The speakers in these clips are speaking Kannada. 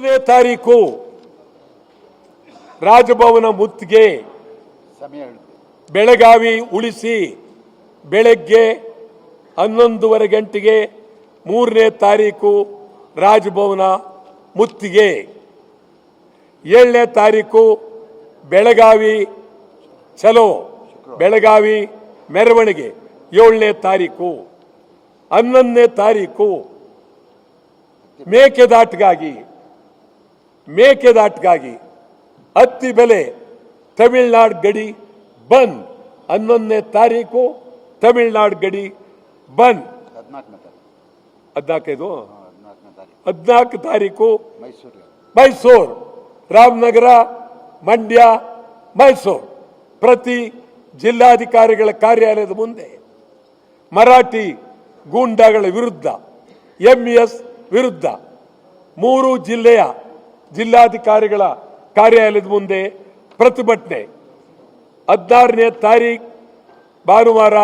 3ನೇ ತಾರೀಕು ರಾಜಭವನ ಮುತ್ತಿಗೆ ಬೆಳಗಾವಿ ಉಳಿಸಿ ಬೆಳಗ್ಗೆ 11:30 ಗಂಟೆಗೆ 3ನೇ ತಾರೀಕು ರಾಜಭವನ ಮುತ್ತಿಗೆ. 7ನೇ ತಾರೀಕು ಬೆಳಗಾವಿ ಚಲೋ ಬೆಳಗಾವಿ ಮೆರವಣಿಗೆ 7ನೇ ತಾರೀಕು. 11ನೇ ತಾರೀಕು ಮೇಕೆದಾಟಿಗಾಗಿ ಹತ್ತಿ ಬೆಲೆ ತಮಿಳುನಾಡು ಗಡಿ ಬಂದ್. 11ನೇ ತಾರೀಕು ತಮಿಳುನಾಡು ಗಡಿ ಬಂದ್. 14 ತಾರೀಕು ಮೈಸೂರು, ರಾಮನಗರ, ಮಂಡ್ಯ, ಮೈಸೂರು ಪ್ರತಿ ಜಿಲ್ಲಾಧಿಕಾರಿಗಳ ಕಾರ್ಯಾಲಯದ ಮುಂದೆ ಮರಾಠಿ ಗೂಂಡಾಗಳ ವಿರುದ್ಧ ಎಂಇಎಸ್ ವಿರುದ್ಧ 3 ಜಿಲ್ಲೆಯ ಜಿಲ್ಲಾಧಿಕಾರಿಗಳ ಕಾರ್ಯಾಲಯದ ಮುಂದೆ ಪ್ರತಿಭಟನೆ. 16ನೇ ತಾರೀಕು ಭಾನುವಾರ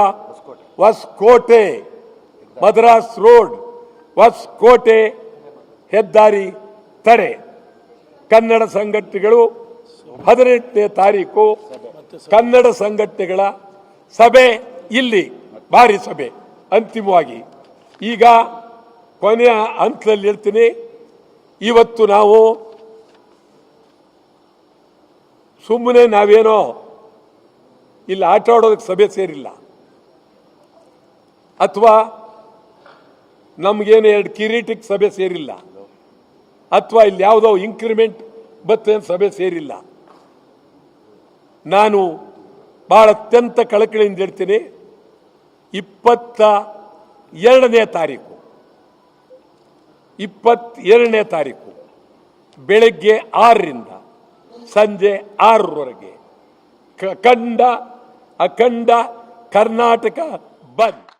ಹೊಸಕೋಟೆ ಮದ್ರಾಸ್ ರೋಡ್ ಹೊಸಕೋಟೆ ಹೆದ್ದಾರಿ ತಡೆ. ಕನ್ನಡ ಸಂಘಟನೆಗಳು 18ನೇ ತಾರೀಕು ಕನ್ನಡ ಸಂಘಟನೆಗಳ ಸಭೆ ಇಲ್ಲಿ ಭಾರಿ ಸಭೆ ಅಂತಿಮವಾಗಿ. ಈಗ ಕೊನೆಯ ಹಂತದಲ್ಲಿ ಹೇಳ್ತೀನಿ, ಇವತ್ತು ನಾವು ಸುಮ್ಮನೆ ನಾವೇನೋ ಇಲ್ಲಿ ಆಟ ಆಡೋದಕ್ಕೆ ಸಭೆ ಸೇರಿಲ್ಲ, ಅಥವಾ ನಮಗೇನು 2 ಕಿರೀಟಕ್ಕೆ ಸಭೆ ಸೇರಿಲ್ಲ, ಅಥವಾ ಇಲ್ಲಿ ಯಾವುದೋ ಇನ್ಕ್ರಿಮೆಂಟ್ ಬತ್ತೆ ಸಭೆ ಸೇರಿಲ್ಲ. ನಾನು ಬಹಳ ಅತ್ಯಂತ ಕಳಕಳಿಯಿಂದ ಹೇಳ್ತೀನಿ, 22ನೇ ತಾರೀಕು ಬೆಳಗ್ಗೆ 6ರಿಂದ ಸಂಜೆ 6ರವರೆಗೆ ಅಖಂಡ ಕರ್ನಾಟಕ ಬಂದ್.